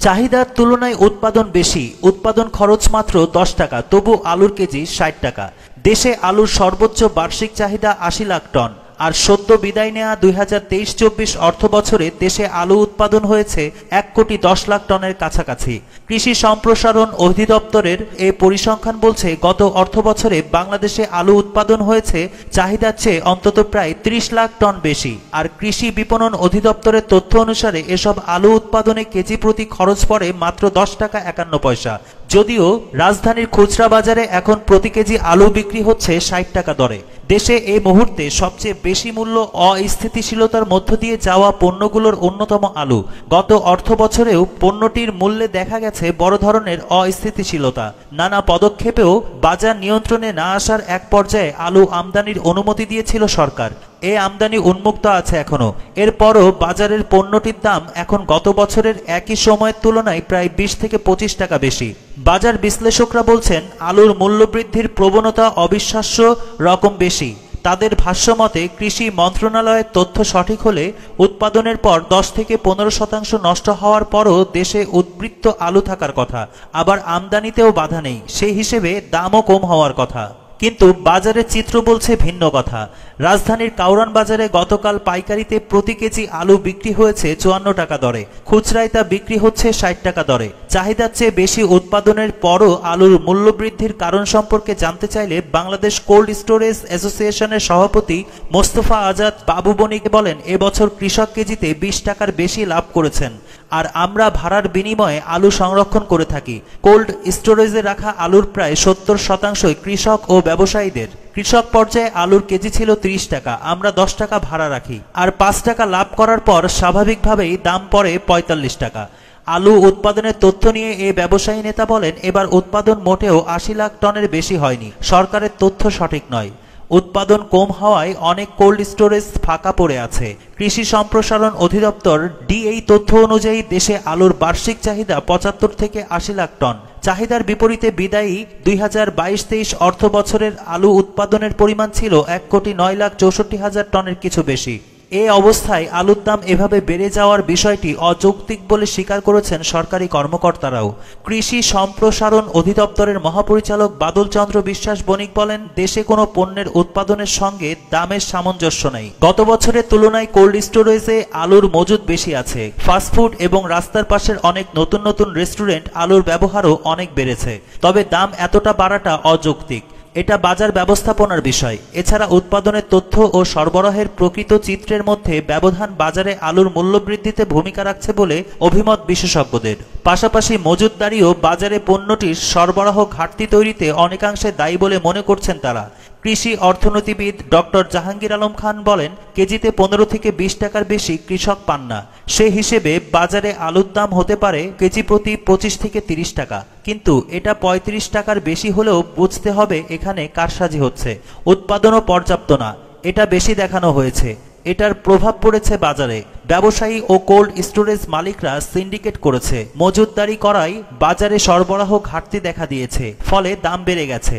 চাহিদার তুলনায় উৎপাদন বেশি, উৎপাদন খরচ মাত্র 10 টাকা, তবু আলুর কেজি 60 টাকা। দেশে আলুর সর্বোচ্চ বার্ষিক চাহিদা 80 লাখ টন। আর সদ্য বিদায় নেওয়া 2023-24 অর্থ বছরে দেশে আলু উৎপাদন হয়েছে 1,10,00,000 টনের কাছাকাছি। কৃষি সম্প্রসারণ অধিদপ্তরের এই পরিসংখ্যান বলছে, গত অর্থ বছরে বাংলাদেশে আলু উৎপাদন হয়েছে চাহিদার চেয়ে অন্তত প্রায় 30 লাখ টন বেশি। আর কৃষি বিপণন অধিদপ্তরের তথ্য অনুসারে এসব আলু উৎপাদনে কেজি প্রতি খরচ পড়ে মাত্র 10 টাকা 51 পয়সা। যদিও রাজধানীর খুচরা বাজারে এখন প্রতি কেজি আলু বিক্রি হচ্ছে 60 টাকা দরে। দেশে এই মুহূর্তে সবচেয়ে বেশি মূল্য অস্থিতিশীলতার মধ্য দিয়ে যাওয়া পণ্যগুলোর অন্যতম আলু। গত অর্থ বছরেও পণ্যটির মূল্যে দেখা গেছে বড় ধরনের অস্থিতিশীলতা। নানা পদক্ষেপেও বাজার নিয়ন্ত্রণে না আসার এক পর্যায়ে আলু আমদানির অনুমতি দিয়েছিল সরকার। এই আমদানি উন্মুক্ত আছে এখনো। এরপরও বাজারের পণ্যটির দাম এখন গত বছরের একই সময়ের তুলনায় প্রায় 20 থেকে 25 টাকা বেশি। বাজার বিশ্লেষকরা বলছেন, আলুর মূল্যবৃদ্ধির প্রবণতা অবিশ্বাস্য রকম বেশি। তাদের ভাষ্যমতে, কৃষি মন্ত্রণালয়ের তথ্য সঠিক হলে উৎপাদনের পর 10 থেকে 15% নষ্ট হওয়ার পরও দেশে উদ্বৃত্ত আলু থাকার কথা। আবার আমদানিতেও বাধা নেই, সেই হিসেবে দামও কম হওয়ার কথা। কিন্তু বাজারের চিত্র বলছে ভিন্ন কথা। রাজধানীর কাউরান বাজারে গতকাল পাইকারিতে প্রতি কেজি আলু বিক্রি হয়েছে 54 টাকা দরে, খুচরায় তা বিক্রি হচ্ছে 60 টাকা দরে। চাহিদার চেয়ে বেশি উৎপাদনের পরও আলুর মূল্য বৃদ্ধির কারণ সম্পর্কে জানতে চাইলে বাংলাদেশ কোল্ড স্টোরেজ অ্যাসোসিয়েশনের সভাপতি মোস্তফা আজাদ বাবু বণিক বলেন, এবছর কৃষক কেজিতে 20 টাকার বেশি লাভ করেছেন। আর আমরা ভাড়ার বিনিময়ে আলু সংরক্ষণ করে থাকি। কোল্ড স্টোরেজে রাখা আলুর প্রায় 70% কৃষক ও ব্যবসায়ীদের। কৃষক পর্যায়ে আলুর কেজি ছিল 30 টাকা, আমরা 10 টাকা ভাড়া রাখি। আর 5 টাকা লাভ করার পর স্বাভাবিকভাবেই দাম পড়ে 45 টাকা। আলু উৎপাদনের তথ্য নিয়ে এই ব্যবসায়ী নেতা বলেন, এবার উৎপাদন মোটেও 80 লাখ টনের বেশি হয়নি। সরকারের তথ্য সঠিক নয়। উৎপাদন কম হওয়ায় অনেক কোল্ড স্টোরেজ ফাঁকা পড়ে আছে। কৃষি সম্প্রসারণ অধিদপ্তর এই তথ্য অনুযায়ী দেশে আলুর বার্ষিক চাহিদা 75 থেকে 80 লাখ টন। চাহিদার বিপরীতে বিদায়ী 2022-23 অর্থ বছরের আলু উৎপাদনের পরিমাণ ছিল 1,09,64,000 টনের কিছু বেশি। এই অবস্থায় আলুর দাম এভাবে বেড়ে যাওয়ার বিষয়টি অযৌক্তিক বলে স্বীকার করেছেন সরকারি কর্মকর্তারাও। কৃষি সম্প্রসারণ অধিদপ্তরের মহাপরিচালক বাদল চন্দ্র বিশ্বাস বণিক বলেন, দেশে কোনো পণ্যের উৎপাদনের সঙ্গে দামের সামঞ্জস্য নেই। গত বছরের তুলনায় কোল্ড স্টোরেজে আলুর মজুদ বেশি আছে। ফাস্টফুড এবং রাস্তার পাশের অনেক নতুন নতুন রেস্টুরেন্ট আলুর ব্যবহারও অনেক বেড়েছে। তবে দাম এতটা বাড়াটা অযৌক্তিক। এটা বাজার ব্যবস্থাপনার বিষয়। এছাড়া উৎপাদনের তথ্য ও সরবরাহের প্রকৃত চিত্রের মধ্যে ব্যবধান বাজারে আলুর মূল্য বৃদ্ধিতে ভূমিকা রাখছে বলে অভিমত বিশেষজ্ঞদের। পাশাপাশি মজুতদারিও বাজারে পণ্যটির সরবরাহ ঘাটতি তৈরিতে অনেকাংশে দায়ী বলে মনে করছেন তারা। কৃষি অর্থনীতিবিদ ডক্টর জাহাঙ্গীর আলম খান বলেন, কেজিতে 15 থেকে 20 টাকার বেশি কৃষক পান না। সে হিসেবে বাজারে আলুর দাম হতে পারে কেজি প্রতি 25 থেকে 30 টাকা। কিন্তু এটা 35 টাকার বেশি হলেও বুঝতে হবে এখানে কারসাজি হচ্ছে। উৎপাদনও পর্যাপ্ত না, এটা বেশি দেখানো হয়েছে। এটার প্রভাব পড়েছে বাজারে। ব্যবসায়ী ও কোল্ড স্টোরেজ মালিকরা সিন্ডিকেট করেছে। মজুতদারি করায় বাজারে সরবরাহ ঘাটতি দেখা দিয়েছে, ফলে দাম বেড়ে গেছে।